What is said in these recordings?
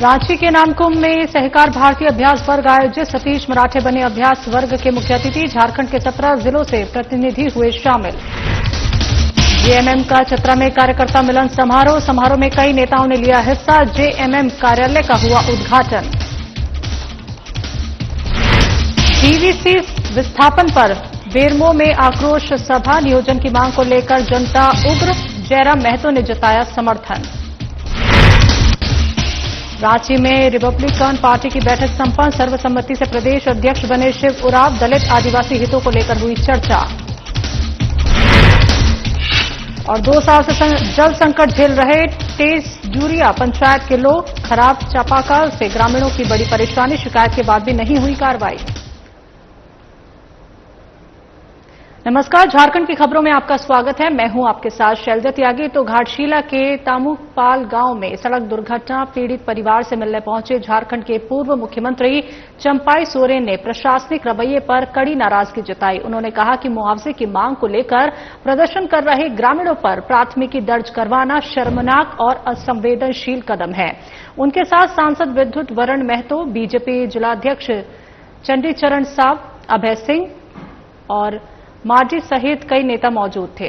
रांची के नामकुम में सहकार भारती अभ्यास वर्ग आयोजित। सतीश मराठे बने अभ्यास वर्ग के मुख्य अतिथि। झारखंड के 17 जिलों से प्रतिनिधि हुए शामिल। जेएमएम का चतरा में कार्यकर्ता मिलन समारोह में कई नेताओं ने लिया हिस्सा। जेएमएम कार्यालय का हुआ उद्घाटन। पीवीसी विस्थापन पर बेरमो में आक्रोश सभा। नियोजन की मांग को लेकर जनता उग्र। जयराम महतो ने जताया समर्थन। रांची में रिपब्लिकन पार्टी की बैठक संपन्न। सर्वसम्मति से प्रदेश अध्यक्ष बने शिव उरांव। दलित आदिवासी हितों को लेकर हुई चर्चा। और 2 साल से जल संकट झेल रहे टेसजूरिया पंचायत के लोग। खराब चापाकल से ग्रामीणों की बड़ी परेशानी। शिकायत के बाद भी नहीं हुई कार्रवाई। नमस्कार, झारखंड की खबरों में आपका स्वागत है। मैं हूं आपके साथ शैलजा त्यागी। तो घाटशिला के तामुकपाल गांव में सड़क दुर्घटना पीड़ित परिवार से मिलने पहुंचे झारखंड के पूर्व मुख्यमंत्री चंपाई सोरेन ने प्रशासनिक रवैये पर कड़ी नाराजगी जताई। उन्होंने कहा कि मुआवजे की मांग को लेकर प्रदर्शन कर रहे ग्रामीणों पर प्राथमिकी दर्ज करवाना शर्मनाक और असंवेदनशील कदम है। उनके साथ सांसद विद्युत वरण महतो, बीजेपी जिलाध्यक्ष चंडीचरण साव, अभय सिंह और मार्जी सहित कई नेता मौजूद थे।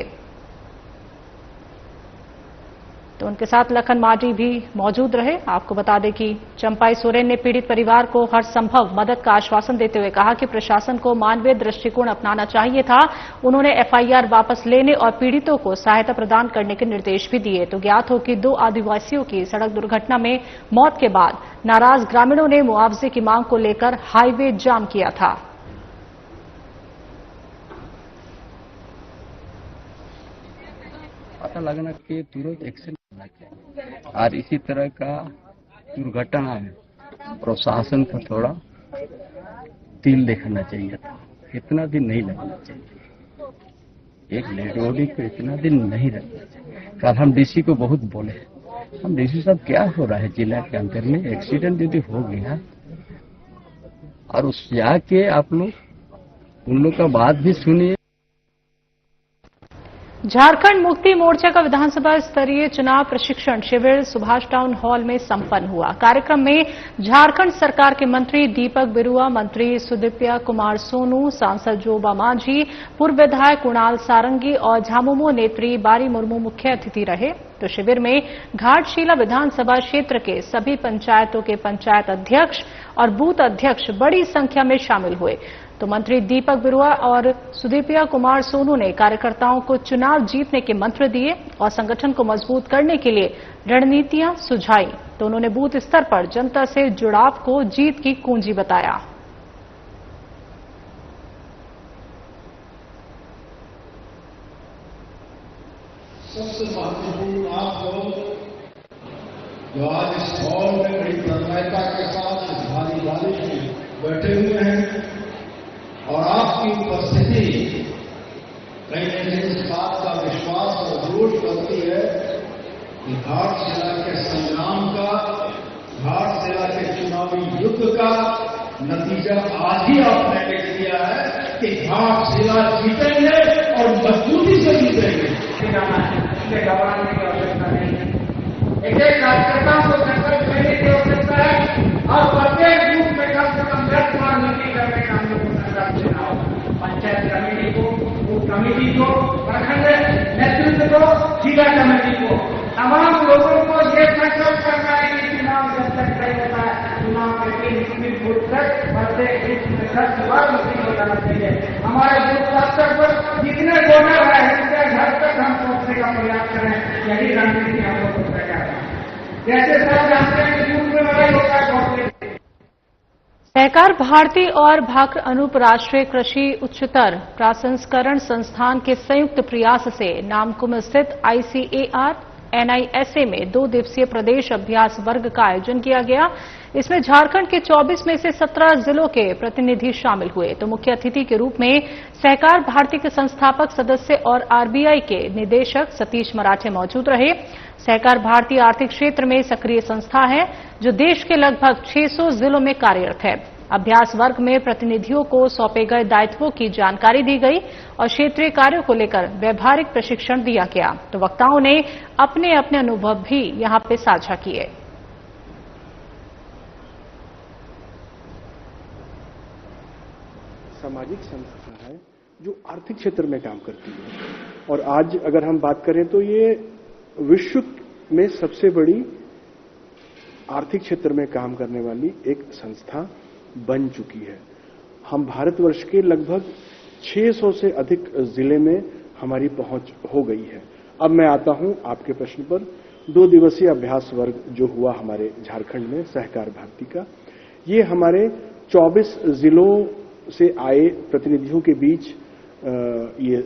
तो उनके साथ लखन मार्जी भी मौजूद रहे। आपको बता दें कि चंपाई सोरेन ने पीड़ित परिवार को हर संभव मदद का आश्वासन देते हुए कहा कि प्रशासन को मानवीय दृष्टिकोण अपनाना चाहिए था। उन्होंने एफआईआर वापस लेने और पीड़ितों को सहायता प्रदान करने के निर्देश भी दिए। तो ज्ञात हो कि 2 आदिवासियों की सड़क दुर्घटना में मौत के बाद नाराज ग्रामीणों ने मुआवजे की मांग को लेकर हाईवे जाम किया था। पता लगना कि तुरंत एक्शन करना चाहिए और इसी तरह का दुर्घटना में प्रशासन को थोड़ा दिल दिखाना चाहिए था। इतना दिन नहीं लगना चाहिए, एक डेड बॉडी को इतना दिन नहीं रखना चाहिए। कल हम डीसी को बहुत बोले, हम डीसी साहब क्या हो रहा है जिला के अंदर में, एक्सीडेंट यदि हो गया और उस जाके आप लोग उन लोग का बात भी सुनिए। झारखंड मुक्ति मोर्चा का विधानसभा स्तरीय चुनाव प्रशिक्षण शिविर सुभाष टाउन हॉल में संपन्न हुआ। कार्यक्रम में झारखंड सरकार के मंत्री दीपक बिरुआ, मंत्री सुदीप्या कुमार सोनू, सांसद जोबा मांझी, पूर्व विधायक कुणाल सारंगी और झामुमो नेत्री बारी मुर्मू मुख्य अतिथि रहे। तो शिविर में घाटशिला विधानसभा क्षेत्र के सभी पंचायतों के पंचायत अध्यक्ष और बूथ अध्यक्ष बड़ी संख्या में शामिल हुए। तो मंत्री दीपक बिरुआ और सुदीप्या कुमार सोनू ने कार्यकर्ताओं को चुनाव जीतने के मंत्र दिए और संगठन को मजबूत करने के लिए रणनीतियां सुझाई। तो उन्होंने बूथ स्तर पर जनता से जुड़ाव को जीत की कुंजी बताया। सबसे महत्वपूर्ण आप लोग जो आज इस हॉल में बड़ी तन्मयता के साथ इस भारी बारिश में बैठे हुए हैं और आपकी उपस्थिति कहीं न कहीं इस बात का विश्वास और जोश करती है कि घाटशिला के संग्राम का, घाटशिला के चुनावी युद्ध का नतीजा आज ही आपने लिख दिया है कि घाटशिला जीतेंगे और मजबूती से जीतेंगे। घबराने की आवश्यकता नहीं है। एक कार्यकर्ता को संकल्प लेने की आवश्यकता है और प्रत्येक ग्रुप में कम से कम 10 बार मीटिंग करने का हम लोग को संकल्प लेना होगा। पंचायत कमेटी को, बूथ कमेटी को, प्रखंड नेतृत्व को, जिला कमेटी को, तमाम लोगों को ये संकल्प करना है कि चुनाव जब तक तय होता है, चुनाव करके निश्चित बूथ तक प्रत्येक बूथ में 10 बार मीटिंग हो जाना चाहिए। हमारे बूथ स्तर पर जितने वोटर है उनके घर तक हम पहुंचने का प्रयास करें। यही रणनीति हम लोग को तय करना है। जैसे सब जानते हैं कि बूथ में लड़ाई होता है पहुंचने। सहकार भारती और भाक्र अनूप राष्ट्रीय कृषि उच्चतर प्रसंस्करण संस्थान के संयुक्त प्रयास से नामकुम स्थित ICAR NISA में 2 दिवसीय प्रदेश अभ्यास वर्ग का आयोजन किया गया। इसमें झारखंड के 24 में से 17 जिलों के प्रतिनिधि शामिल हुए। तो मुख्य अतिथि के रूप में सहकार भारती के संस्थापक सदस्य और RBI के निदेशक सतीश मराठे मौजूद रहे। सहकार भारती आर्थिक क्षेत्र में सक्रिय संस्था है जो देश के लगभग 600 जिलों में कार्यरत है। अभ्यास वर्ग में प्रतिनिधियों को सौंपे गए दायित्वों की जानकारी दी गई और क्षेत्रीय कार्यों को लेकर व्यावहारिक प्रशिक्षण दिया गया। तो वक्ताओं ने अपने अपने अनुभव भी यहां पे साझा किए। सामाजिक संस्था है जो आर्थिक क्षेत्र में काम करती है। और आज अगर हम बात करें तो ये विश्व में सबसे बड़ी आर्थिक क्षेत्र में काम करने वाली एक संस्था बन चुकी है। हम भारतवर्ष के लगभग 600 से अधिक जिले में हमारी पहुंच हो गई है। अब मैं आता हूं आपके प्रश्न पर। 2 दिवसीय अभ्यास वर्ग जो हुआ हमारे झारखंड में सहकार भारती का, ये हमारे 24 जिलों से आए प्रतिनिधियों के बीच ये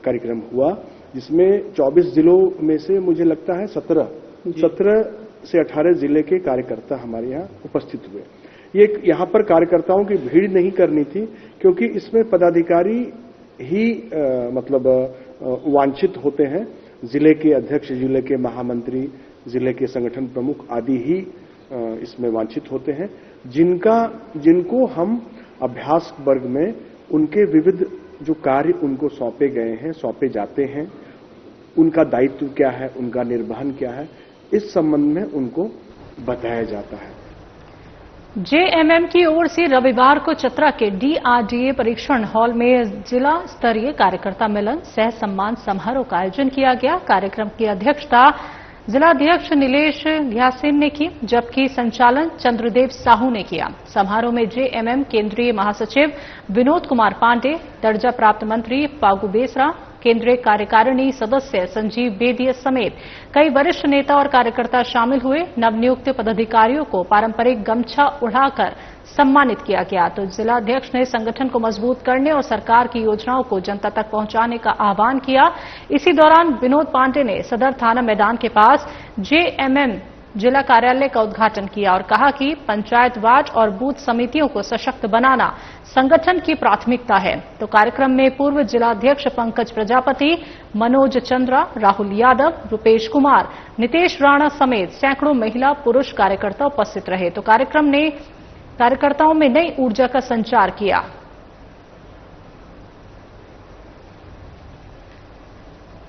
कार्यक्रम हुआ, जिसमें 24 जिलों में से मुझे लगता है 17 से 18 जिले के कार्यकर्ता हमारे यहाँ उपस्थित हुए। ये यहाँ पर कार्यकर्ताओं की भीड़ नहीं करनी थी, क्योंकि इसमें पदाधिकारी ही वांछित होते हैं। जिले के अध्यक्ष, जिले के महामंत्री, जिले के संगठन प्रमुख आदि ही इसमें वांछित होते हैं, जिनको हम अभ्यास वर्ग में उनके विविध जो कार्य उनको सौंपे गए हैं, सौंपे जाते हैं, उनका दायित्व क्या है, उनका निर्वहन क्या है, इस संबंध में उनको बताया जाता है। जेएमएम की ओर से रविवार को चतरा के डीआरडीए परीक्षण हॉल में जिला स्तरीय कार्यकर्ता मिलन सह सम्मान समारोह का आयोजन किया गया। कार्यक्रम की अध्यक्षता जिलाध्यक्ष नीलेश घ्यासेन ने की, जबकि संचालन चंद्रदेव साहू ने किया। समारोह में जेएमएम केंद्रीय महासचिव विनोद कुमार पांडे, दर्जा प्राप्त मंत्री पागु बेसरा, केंद्रीय कार्यकारिणी सदस्य संजीव बेदिया समेत कई वरिष्ठ नेता और कार्यकर्ता शामिल हुए। नवनियुक्त पदाधिकारियों को पारंपरिक गमछा उड़ाकर सम्मानित किया गया। तो जिलाध्यक्ष ने संगठन को मजबूत करने और सरकार की योजनाओं को जनता तक पहुंचाने का आह्वान किया। इसी दौरान विनोद पांडे ने सदर थाना मैदान के पास जेएमएम जिला कार्यालय का उद्घाटन किया और कहा कि पंचायतवार और बूथ समितियों को सशक्त बनाना संगठन की प्राथमिकता है। तो कार्यक्रम में पूर्व जिलाध्यक्ष पंकज प्रजापति, मनोज चंद्रा, राहुल यादव, रुपेश कुमार, नितेश राणा समेत सैकड़ों महिला पुरुष कार्यकर्ता उपस्थित रहे। तो कार्यक्रम ने कार्यकर्ताओं में नई ऊर्जा का संचार किया।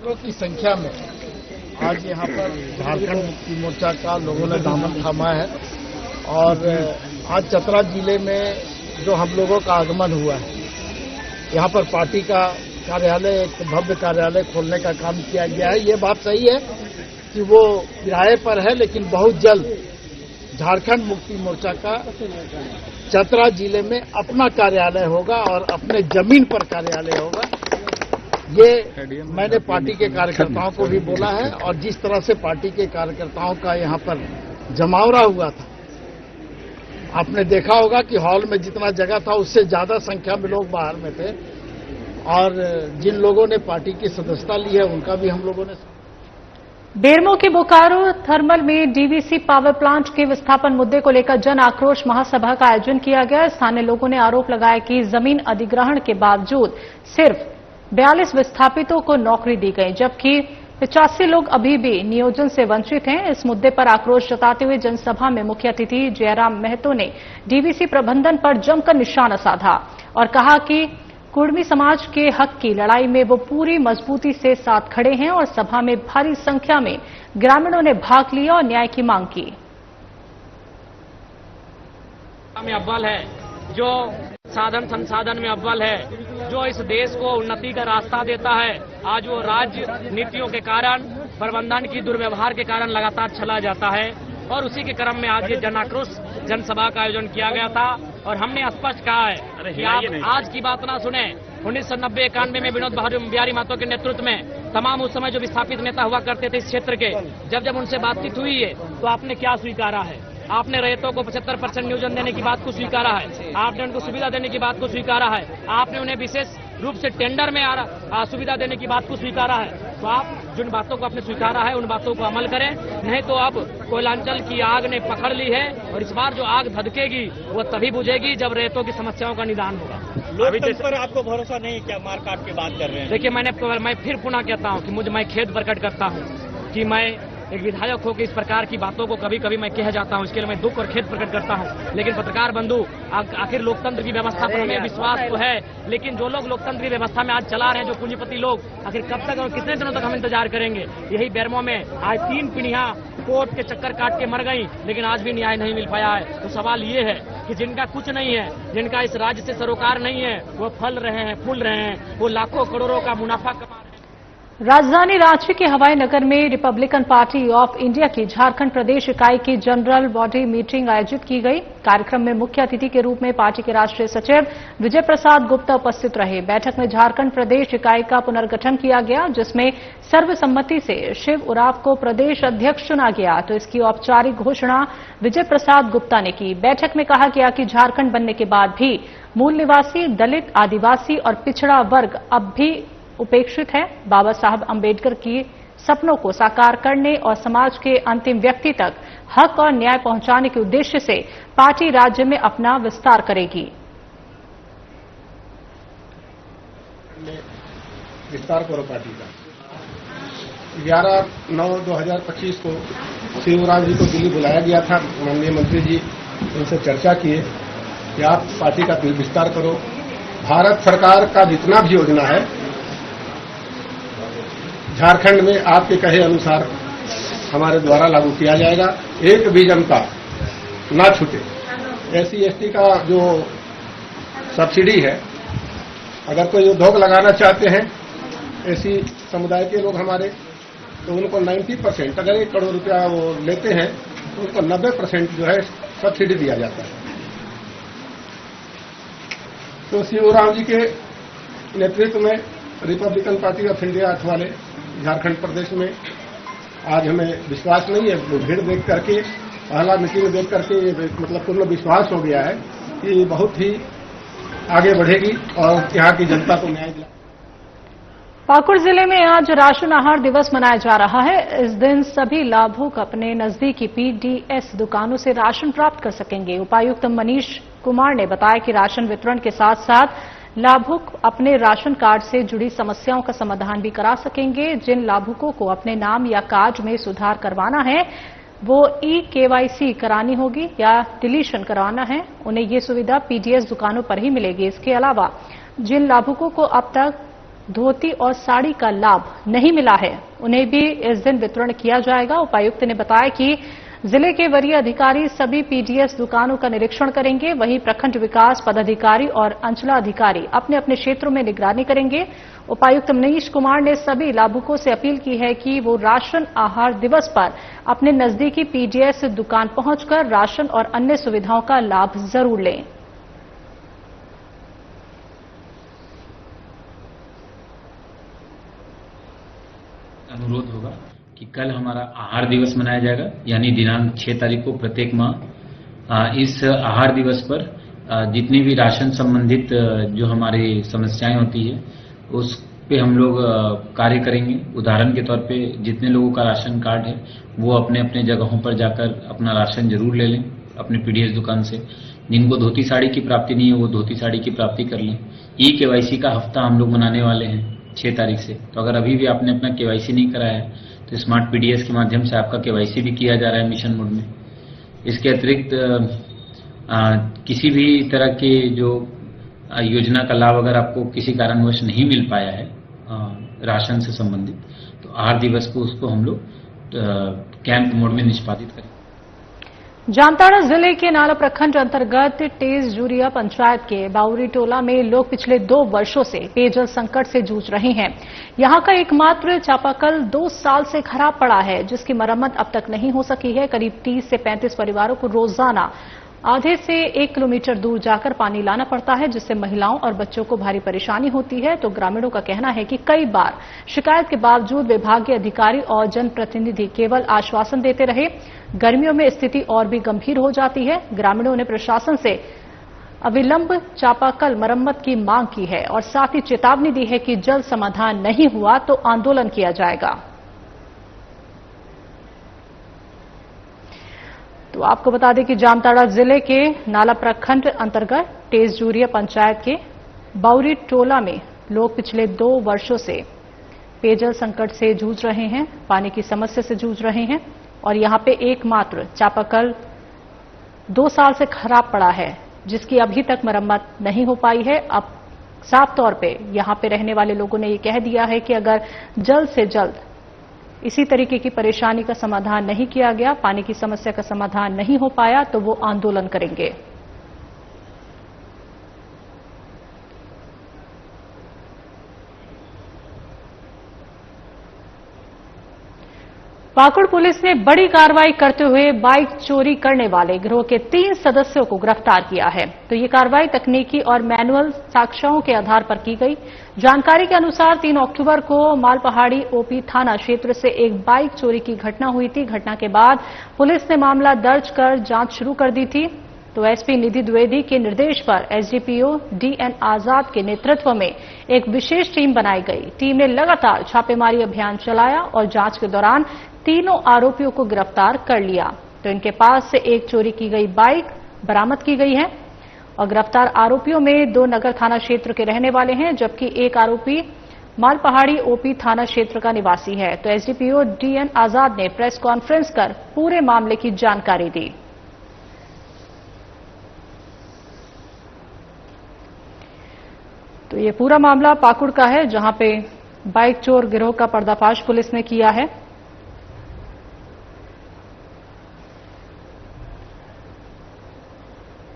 की संख्या में आज यहाँ पर झारखंड मुक्ति मोर्चा का लोगों ने दामन थामा है और आज चतरा जिले में जो हम लोगों का आगमन हुआ है, यहाँ पर पार्टी का कार्यालय, एक भव्य कार्यालय खोलने का काम किया गया है। ये बात सही है कि वो किराए पर है, लेकिन बहुत जल्द झारखंड मुक्ति मोर्चा का चतरा जिले में अपना कार्यालय होगा और अपने जमीन पर कार्यालय होगा। ये मैंने पार्टी के कार्यकर्ताओं को भी बोला है और जिस तरह से पार्टी के कार्यकर्ताओं का यहाँ पर जमावड़ा हुआ था, आपने देखा होगा कि हॉल में जितना जगह था उससे ज्यादा संख्या में लोग बाहर में थे और जिन लोगों ने पार्टी की सदस्यता ली है उनका भी हम लोगों ने। बेरमो के बोकारो थर्मल में डीवीसी पावर प्लांट के विस्थापन मुद्दे को लेकर जन आक्रोश महासभा का आयोजन किया गया। स्थानीय लोगों ने आरोप लगाया कि जमीन अधिग्रहण के बावजूद सिर्फ 42 विस्थापितों को नौकरी दी गई, जबकि 85 लोग अभी भी नियोजन से वंचित हैं। इस मुद्दे पर आक्रोश जताते हुए जनसभा में मुख्य अतिथि जयराम महतो ने डीवीसी प्रबंधन पर जमकर निशाना साधा और कहा कि कुर्मी समाज के हक की लड़ाई में वो पूरी मजबूती से साथ खड़े हैं और सभा में भारी संख्या में ग्रामीणों ने भाग लिया और न्याय की मांग की। में अव्वल है, जो साधन संसाधन में अव्वल है, जो इस देश को उन्नति का रास्ता देता है, आज वो राजनीतियों के कारण, प्रबंधन की दुर्व्यवहार के कारण लगातार चला जाता है। और उसी के क्रम में आज ये जन आक्रोश जनसभा का आयोजन किया गया था और हमने स्पष्ट कहा है कि आप आज की बात ना सुने। 1990-91 में विनोद बिहारी महतो के नेतृत्व में तमाम उस समय जो विस्थापित नेता हुआ करते थे इस क्षेत्र के, जब उनसे बातचीत हुई है तो आपने क्या स्वीकारा है? आपने रैयतों को 75% नियोजन देने की बात को स्वीकारा है, आपने उनको सुविधा देने की बात को स्वीकारा है, आपने उन्हें विशेष रूप से टेंडर में सुविधा देने की बात को स्वीकारा है। तो आप जिन बातों को आपने स्वीकारा है उन बातों को अमल करें, नहीं तो अब कोयलांचल की आग ने पकड़ ली है और इस बार जो आग धधकेगी वो तभी बुझेगी जब रैयतों की समस्याओं का निदान होगा। लोकतंत्र पर आपको भरोसा नहीं, क्या मारकाट की बात कर रहे हैं? देखिए, मैं फिर पुनः कहता हूँ कि मैं खेद प्रकट करता हूँ कि मैं एक विधायक होकर इस प्रकार की बातों को कभी कभी मैं कह जाता हूं, इसके लिए मैं दुख और खेद प्रकट करता हूं। लेकिन पत्रकार बंधु, आखिर लोकतंत्र की व्यवस्था पर हमें विश्वास तो है, लेकिन जो लोग लोकतंत्र की व्यवस्था में आज चला रहे हैं, जो पूंजीपति लोग, आखिर कब तक और कितने दिनों तक हम इंतजार करेंगे? यही बेरमो में आज 3 पीढ़ियां कोर्ट के चक्कर काट के मर गई, लेकिन आज भी न्याय नहीं मिल पाया है। तो सवाल ये है कि जिनका कुछ नहीं है, जिनका इस राज्य से सरोकार नहीं है, वो फल रहे हैं, फूल रहे हैं, वो लाखों करोड़ों का मुनाफा कमा रहे हैं। राजधानी रांची के हवाई नगर में रिपब्लिकन पार्टी ऑफ इंडिया की झारखंड प्रदेश इकाई की जनरल बॉडी मीटिंग आयोजित की गई। कार्यक्रम में मुख्य अतिथि के रूप में पार्टी के राष्ट्रीय सचिव विजय प्रसाद गुप्ता उपस्थित रहे। बैठक में झारखंड प्रदेश इकाई का पुनर्गठन किया गया, जिसमें सर्वसम्मति से शिव उरांव को प्रदेश अध्यक्ष चुना गया। तो इसकी औपचारिक घोषणा विजय प्रसाद गुप्ता ने की। बैठक में कहा गया कि झारखंड बनने के बाद भी मूल निवासी, दलित, आदिवासी और पिछड़ा वर्ग अब भी उपेक्षित है। बाबा साहब अंबेडकर की सपनों को साकार करने और समाज के अंतिम व्यक्ति तक हक और न्याय पहुंचाने के उद्देश्य से पार्टी राज्य में अपना विस्तार करेगी। विस्तार करो पार्टी का। 11/9/2025 को शिव उरांव जी को दिल्ली बुलाया गया था। माननीय मंत्री जी उनसे चर्चा किए कि आप पार्टी का विस्तार करो। भारत सरकार का जितना भी योजना है झारखंड में आपके कहे अनुसार हमारे द्वारा लागू किया जाएगा। एक भी जनता ना छूटे। SC/ST का जो सब्सिडी है, अगर कोई उद्योग लगाना चाहते हैं ऐसी समुदाय के लोग हमारे, तो उनको 90%, अगर 1 करोड़ रुपया वो लेते हैं तो उनको 90% जो है सब्सिडी दिया जाता है। तो शिव उरांव जी के नेतृत्व में रिपब्लिकन पार्टी ऑफ इंडिया वाले झारखंड प्रदेश में आज हमें विश्वास नहीं है, भीड़ देख करके, पहला मीटिंग देख करके मतलब पूर्ण विश्वास हो गया है कि बहुत ही आगे बढ़ेगी और यहाँ की जनता को न्याय दिला। पाकुड़ जिले में आज राशन आहार दिवस मनाया जा रहा है। इस दिन सभी लाभुक अपने नजदीकी PDS दुकानों से राशन प्राप्त कर सकेंगे। उपायुक्त मनीष कुमार ने बताया कि राशन वितरण के साथ साथ लाभुक अपने राशन कार्ड से जुड़ी समस्याओं का समाधान भी करा सकेंगे। जिन लाभुकों को अपने नाम या कार्ड में सुधार करवाना है, वो KYC करानी होगी या डिलीशन करवाना है, उन्हें ये सुविधा PDS दुकानों पर ही मिलेगी। इसके अलावा जिन लाभुकों को अब तक धोती और साड़ी का लाभ नहीं मिला है, उन्हें भी इस दिन वितरण किया जाएगा। उपायुक्त ने बताया कि जिले के वरीय अधिकारी सभी PDS दुकानों का निरीक्षण करेंगे। वहीं प्रखंड विकास पदाधिकारी और अंचलाधिकारी अपने अपने क्षेत्रों में निगरानी करेंगे। उपायुक्त मनीष कुमार ने सभी लाभुकों से अपील की है कि वो राशन आहार दिवस पर अपने नजदीकी PDS दुकान पहुंचकर राशन और अन्य सुविधाओं का लाभ जरूर लें। अनुरोध होगा कि कल हमारा आहार दिवस मनाया जाएगा, यानी दिनांक 6 तारीख को प्रत्येक माह इस आहार दिवस पर जितनी भी राशन संबंधित जो हमारी समस्याएं होती है उस पे हम लोग कार्य करेंगे। उदाहरण के तौर पे जितने लोगों का राशन कार्ड है वो अपने अपने जगहों पर जाकर अपना राशन जरूर ले लें अपने PDS दुकान से। जिनको धोती साड़ी की प्राप्ति नहीं है वो धोती साड़ी की प्राप्ति कर लें। KYC का हफ्ता हम लोग मनाने वाले हैं 6 तारीख से, तो अगर अभी भी आपने अपना KYC नहीं कराया है तो स्मार्ट PDS के माध्यम से आपका KYC भी किया जा रहा है मिशन मोड में। इसके अतिरिक्त किसी भी तरह के जो योजना का लाभ अगर आपको किसी कारणवश नहीं मिल पाया है राशन से संबंधित, तो आहार दिवस को उसको हम लोग कैंप मोड में निष्पादित करें। जामताड़ा जिले के नाला प्रखंड अंतर्गत टेसजुरिया पंचायत के बाउरी टोला में लोग पिछले 2 वर्षों से पेयजल संकट से जूझ रहे हैं। यहां का एकमात्र चापाकल 2 साल से खराब पड़ा है, जिसकी मरम्मत अब तक नहीं हो सकी है। करीब 30 से 35 परिवारों को रोजाना आधे से 1 किलोमीटर दूर जाकर पानी लाना पड़ता है, जिससे महिलाओं और बच्चों को भारी परेशानी होती है। तो ग्रामीणों का कहना है कि कई बार शिकायत के बावजूद विभागीय अधिकारी और जनप्रतिनिधि केवल आश्वासन देते रहे। गर्मियों में स्थिति और भी गंभीर हो जाती है। ग्रामीणों ने प्रशासन से अविलंब चापाकल मरम्मत की मांग की है और साथ ही चेतावनी दी है कि जल्द समाधान नहीं हुआ तो आंदोलन किया जाएगा। तो आपको बता दें कि जामताड़ा जिले के नाला प्रखंड अंतर्गत टेसजुरिया पंचायत के बाउरी टोला में लोग पिछले 2 वर्षों से पेयजल संकट से जूझ रहे हैं, पानी की समस्या से जूझ रहे हैं और यहां पे एकमात्र चापाकल 2 साल से खराब पड़ा है, जिसकी अभी तक मरम्मत नहीं हो पाई है। अब साफ तौर पे यहां पे रहने वाले लोगों ने ये कह दिया है कि अगर जल्द से जल्द इसी तरीके की परेशानी का समाधान नहीं किया गया, पानी की समस्या का समाधान नहीं हो पाया, तो वो आंदोलन करेंगे। पाकुड़ पुलिस ने बड़ी कार्रवाई करते हुए बाइक चोरी करने वाले गिरोह के 3 सदस्यों को गिरफ्तार किया है। तो ये कार्रवाई तकनीकी और मैनुअल साक्ष्यों के आधार पर की गई। जानकारी के अनुसार 3 अक्टूबर को मालपहाड़ी ओपी थाना क्षेत्र से एक बाइक चोरी की घटना हुई थी। घटना के बाद पुलिस ने मामला दर्ज कर जांच शुरू कर दी थी। तो एसपी निधि द्विवेदी के निर्देश पर एसडीपीओ डीएन आजाद के नेतृत्व में एक विशेष टीम बनाई गई। टीम ने लगातार छापेमारी अभियान चलाया और जांच के दौरान तीनों आरोपियों को गिरफ्तार कर लिया। तो इनके पास से एक चोरी की गई बाइक बरामद की गई है और गिरफ्तार आरोपियों में 2 नगर थाना क्षेत्र के रहने वाले हैं, जबकि एक आरोपी मालपहाड़ी ओपी थाना क्षेत्र का निवासी है। तो एसडीपीओ डीएन आजाद ने प्रेस कॉन्फ्रेंस कर पूरे मामले की जानकारी दी। तो ये पूरा मामला पाकुड़ का है, जहां पे बाइक चोर गिरोह का पर्दाफाश पुलिस ने किया है।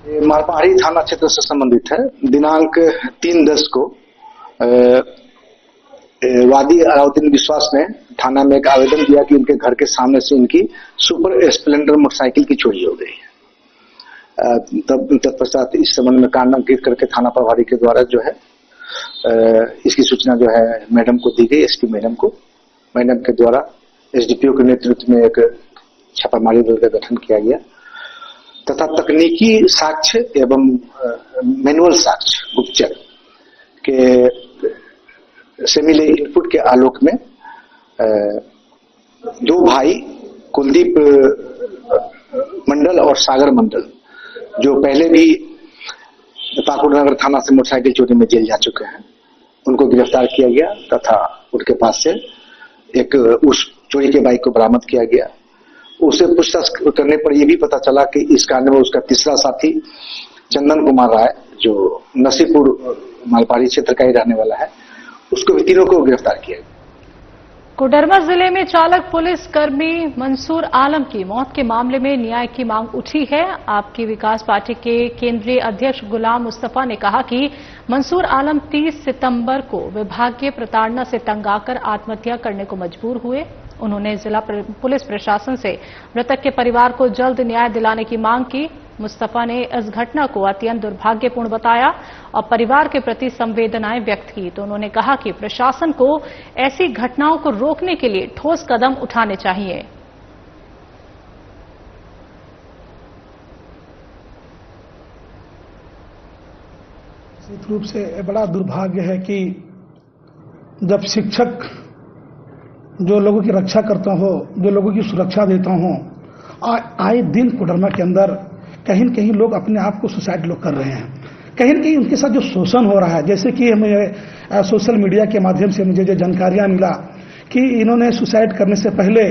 ये मालपहाड़ी थाना क्षेत्र से संबंधित है। दिनांक 3/10 को वादी अलाउद्दीन विश्वास ने थाना में एक आवेदन दिया कि उनके घर के सामने से इनकी सुपर स्प्लेंडर मोटरसाइकिल की चोरी हो गई है। तब तत्पश्चात इस संबंध में कांड अंकित करके थाना प्रभारी के द्वारा जो है इसकी सूचना जो है मैडम को दी गई, एसपी मैडम को। मैडम के द्वारा एसडीपीओ के नेतृत्व में एक छापामारी दल का गठन किया गया तथा तकनीकी साक्ष्य एवं मैनुअल साक्ष्य गुप्तचर के से मिले इनपुट के आलोक में 2 भाई कुलदीप मंडल और सागर मंडल, जो पहले भी पाकुड़ नगर थाना से मोटरसाइकिल चोरी में जेल जा चुके हैं, उनको गिरफ्तार किया गया तथा उनके पास से एक उस चोरी के बाइक को बरामद किया गया। उसे पूछताछ करने पर यह भी पता चला कि इस कांड में उसका तीसरा साथी चंदन कुमार राय, जो नसीपुर मालपहाड़ी क्षेत्र का ही रहने वाला है, उसको भी तीनों को गिरफ्तार किया गया। कोडरमा जिले में चालक पुलिस कर्मी मंसूर आलम की मौत के मामले में न्याय की मांग उठी है। आपकी विकास पार्टी के केंद्रीय अध्यक्ष गुलाम मुस्तफा ने कहा कि मंसूर आलम 30 सितंबर को विभागीय प्रताड़ना से तंग आकर आत्महत्या करने को मजबूर हुए। उन्होंने जिला पुलिस प्रशासन से मृतक के परिवार को जल्द न्याय दिलाने की मांग की। मुस्तफा ने इस घटना को अत्यंत दुर्भाग्यपूर्ण बताया और परिवार के प्रति संवेदनाएं व्यक्त की। तो उन्होंने कहा कि प्रशासन को ऐसी घटनाओं को रोकने के लिए ठोस कदम उठाने चाहिए। निश्चित रूप से बड़ा दुर्भाग्य है कि जब शिक्षक जो लोगों की रक्षा करता हो, जो लोगों की सुरक्षा देता हो, आए दिन कोडरमा के अंदर कहीं न कहीं लोग अपने आप को सुसाइड लोग कर रहे हैं। कहीं न कहीं उनके साथ जो शोषण हो रहा है, जैसे कि हमें सोशल मीडिया के माध्यम से मुझे जो जानकारियां मिला कि इन्होंने सुसाइड करने से पहले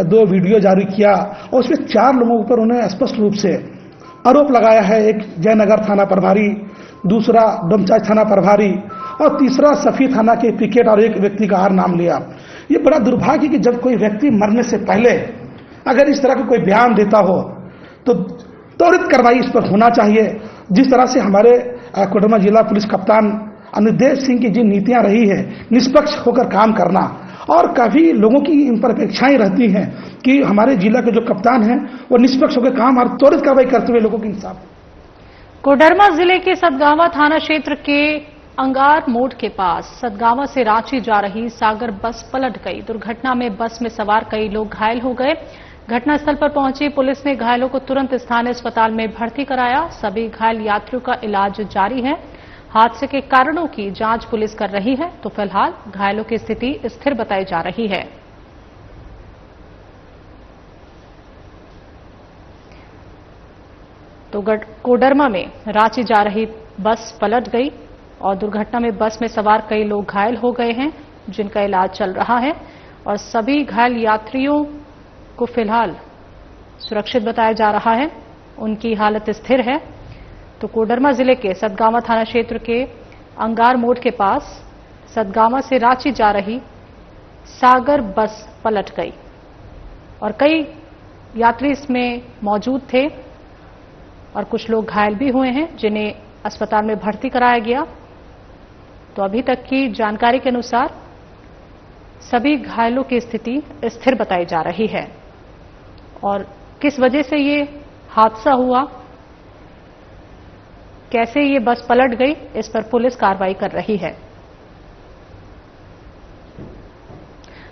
2 वीडियो जारी किया और उसमें 4 लोगों पर उन्हें स्पष्ट रूप से आरोप लगाया है। एक जयनगर थाना प्रभारी, दूसरा डोमचांच थाना प्रभारी और तीसरा सफी थाना के पिकेट और एक व्यक्ति का नाम लिया। ये बड़ा दुर्भाग्य कि जब कोई व्यक्ति मरने से पहले अगर इस तरह का कोई बयान देता हो तो त्वरित कार्रवाई इस पर होना चाहिए। जिस तरह से हमारे कोडरमा जिला पुलिस कप्तान अनुदेव सिंह की जो नीतियां रही है, निष्पक्ष होकर काम करना, और काफी लोगों की इन पर अपेक्षाएं रहती हैं कि हमारे जिला के जो कप्तान हैं वो निष्पक्ष होकर काम और त्वरित कार्रवाई करते हुए लोगों के इंसाफ। कोडरमा जिले के सतगावा थाना क्षेत्र के अंगार मोड़ के पास सतगावा से रांची जा रही सागर बस पलट गई। दुर्घटना में बस में सवार कई लोग घायल हो गए। घटनास्थल पर पहुंची पुलिस ने घायलों को तुरंत स्थानीय अस्पताल में भर्ती कराया। सभी घायल यात्रियों का इलाज जारी है। हादसे के कारणों की जांच पुलिस कर रही है। तो फिलहाल घायलों की स्थिति स्थिर बताई जा रही है। तो कोडरमा में रांची जा रही बस पलट गई और दुर्घटना में बस में सवार कई लोग घायल हो गए हैं, जिनका इलाज चल रहा है और सभी घायल यात्रियों को फिलहाल सुरक्षित बताया जा रहा है। उनकी हालत स्थिर है। तो कोडरमा जिले के सतगावा थाना क्षेत्र के अंगार मोड़ के पास सतगावा से रांची जा रही सागर बस पलट गई और कई यात्री इसमें मौजूद थे और कुछ लोग घायल भी हुए हैं, जिन्हें अस्पताल में भर्ती कराया गया। तो अभी तक की जानकारी के अनुसार सभी घायलों की स्थिति स्थिर बताई जा रही है। और किस वजह से ये हादसा हुआ, कैसे ये बस पलट गई, इस पर पुलिस कार्रवाई कर रही है।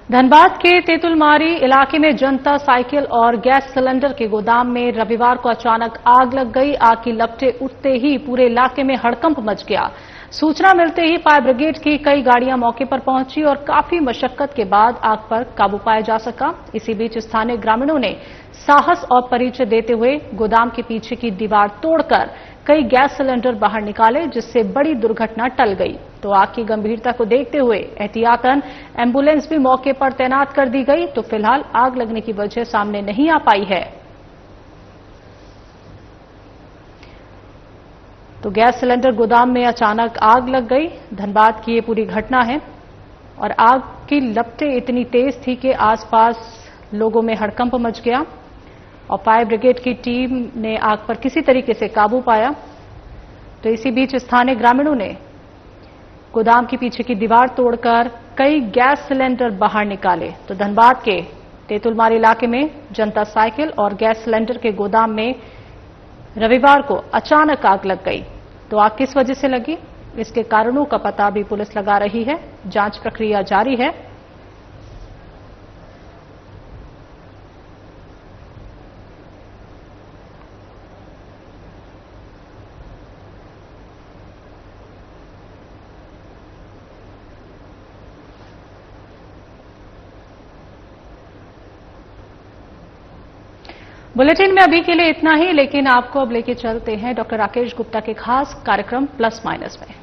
धनबाद के तेतुलमारी इलाके में जनता साइकिल और गैस सिलेंडर के गोदाम में रविवार को अचानक आग लग गई। आग की लपटें उठते ही पूरे इलाके में हड़कंप मच गया। सूचना मिलते ही फायर ब्रिगेड की कई गाड़ियां मौके पर पहुंची और काफी मशक्कत के बाद आग पर काबू पाया जा सका। इसी बीच स्थानीय ग्रामीणों ने साहस और परिचय देते हुए गोदाम के पीछे की दीवार तोड़कर कई गैस सिलेंडर बाहर निकाले, जिससे बड़ी दुर्घटना टल गई। तो आग की गंभीरता को देखते हुए एहतियातन एम्बुलेंस भी मौके पर तैनात कर दी गई। तो फिलहाल आग लगने की वजह सामने नहीं आ पाई है। तो गैस सिलेंडर गोदाम में अचानक आग लग गई। धनबाद की ये पूरी घटना है और आग की लपटें इतनी तेज थी कि आसपास लोगों में हड़कंप मच गया और फायर ब्रिगेड की टीम ने आग पर किसी तरीके से काबू पाया। तो इसी बीच स्थानीय ग्रामीणों ने गोदाम के पीछे की दीवार तोड़कर कई गैस सिलेंडर बाहर निकाले। तो धनबाद के तेतुलमारी इलाके में जनता साइकिल और गैस सिलेंडर के गोदाम में रविवार को अचानक आग लग गई। तो आग किस वजह से लगी, इसके कारणों का पता भी पुलिस लगा रही है। जांच प्रक्रिया जारी है। बुलेटिन में अभी के लिए इतना ही, लेकिन आपको अब लेके चलते हैं डॉक्टर राकेश गुप्ता के खास कार्यक्रम प्लस माइनस में।